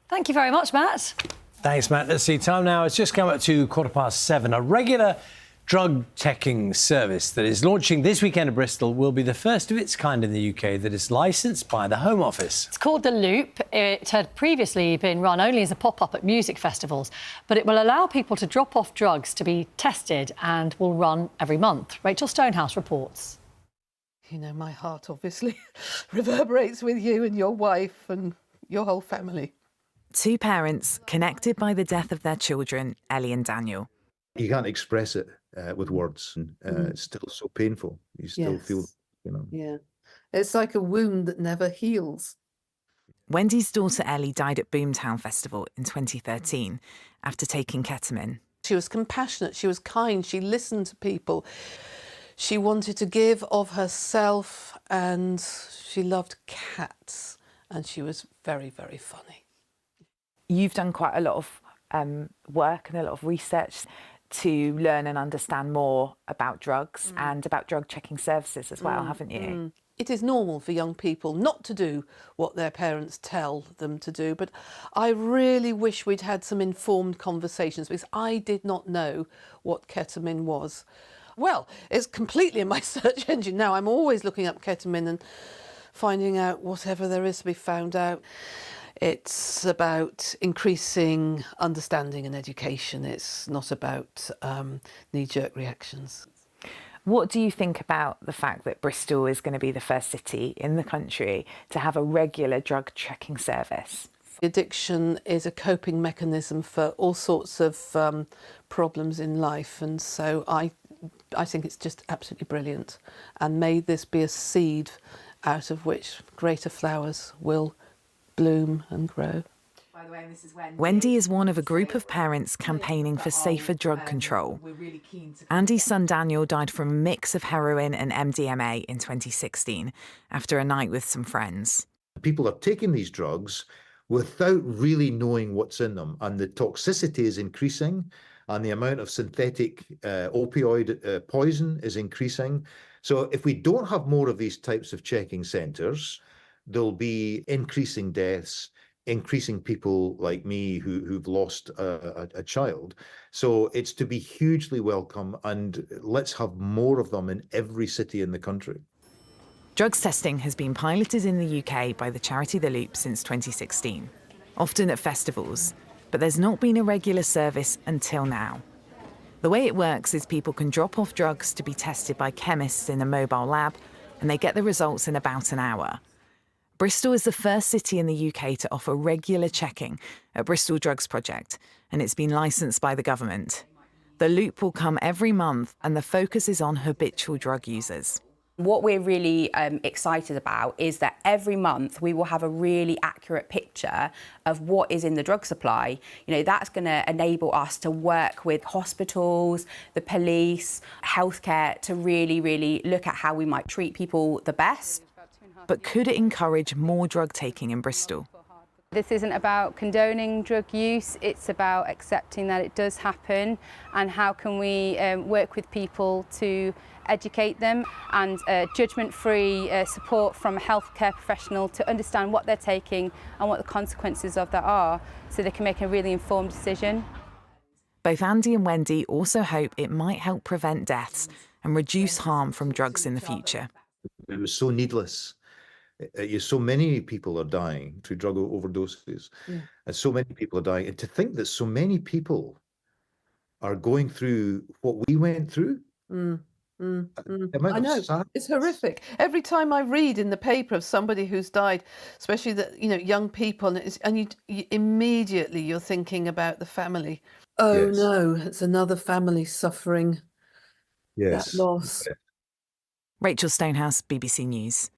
Thank you very much, Matt. Thanks, Matt. Let's see, time now. It's just come up to 7:15. A regular drug checking service that is launching this weekend in Bristol will be the first of its kind in the UK that is licensed by the Home Office. It's called The Loop. It had previously been run only as a pop-up at music festivals, but it will allow people to drop off drugs to be tested and will run every month. Rachel Stonehouse reports. You know, my heart obviously reverberates with you and your wife and your whole family. Two parents connected by the death of their children, Ellie and Daniel. You can't express it with words. It's still so painful. You still feel, you know. Yeah. It's like a wound that never heals. Wendy's daughter Ellie died at Boomtown Festival in 2013 after taking ketamine. She was compassionate, she was kind, she listened to people. She wanted to give of herself and she loved cats and she was very, very funny. You've done quite a lot of work and a lot of research to learn and understand more about drugs and about drug checking services as well, haven't you? It is normal for young people not to do what their parents tell them to do, but I really wish we'd had some informed conversations because I did not know what ketamine was. Well, it's completely in my search engine now. I'm always looking up ketamine and finding out whatever there is to be found out. It's about increasing understanding and education. It's not about knee-jerk reactions. What do you think about the fact that Bristol is going to be the first city in the country to have a regular drug checking service? Addiction is a coping mechanism for all sorts of problems in life, and so I think it's just absolutely brilliant. And may this be a seed out of which greater flowers will bloom and grow. By the way, this is Wendy is one of a group of parents campaigning for safer drug control. Andy's son Daniel died from a mix of heroin and MDMA in 2016 after a night with some friends. People are taking these drugs without really knowing what's in them, and the toxicity is increasing and the amount of synthetic opioid poison is increasing. So if we don't have more of these types of checking centres, there'll be increasing deaths, increasing people like me who've lost a child. So it's to be hugely welcome, and let's have more of them in every city in the country. Drugs testing has been piloted in the UK by the charity The Loop since 2016, often at festivals, but there's not been a regular service until now. The way it works is people can drop off drugs to be tested by chemists in a mobile lab, and they get the results in about an hour. Bristol is the first city in the UK to offer regular checking at Bristol Drugs Project, and it's been licensed by the government. The Loop will come every month, and the focus is on habitual drug users. What we're really excited about is that every month we will have a really accurate picture of what is in the drug supply. You know, that's going to enable us to work with hospitals, the police, healthcare to really, really look at how we might treat people the best. But could it encourage more drug taking in Bristol? This isn't about condoning drug use, it's about accepting that it does happen and how can we work with people to educate them and judgment-free support from a healthcare professional to understand what they're taking and what the consequences of that are so they can make a really informed decision. Both Andy and Wendy also hope it might help prevent deaths and reduce harm from drugs in the future. It was so needless. So many people are dying through drug overdoses, and so many people are dying. And to think that so many people are going through what we went through, I know, it's horrific. Every time I read in the paper of somebody who's died, especially that, you know, young people, and you immediately you're thinking about the family. Oh no, it's another family suffering that loss. Rachel Stonehouse, BBC News.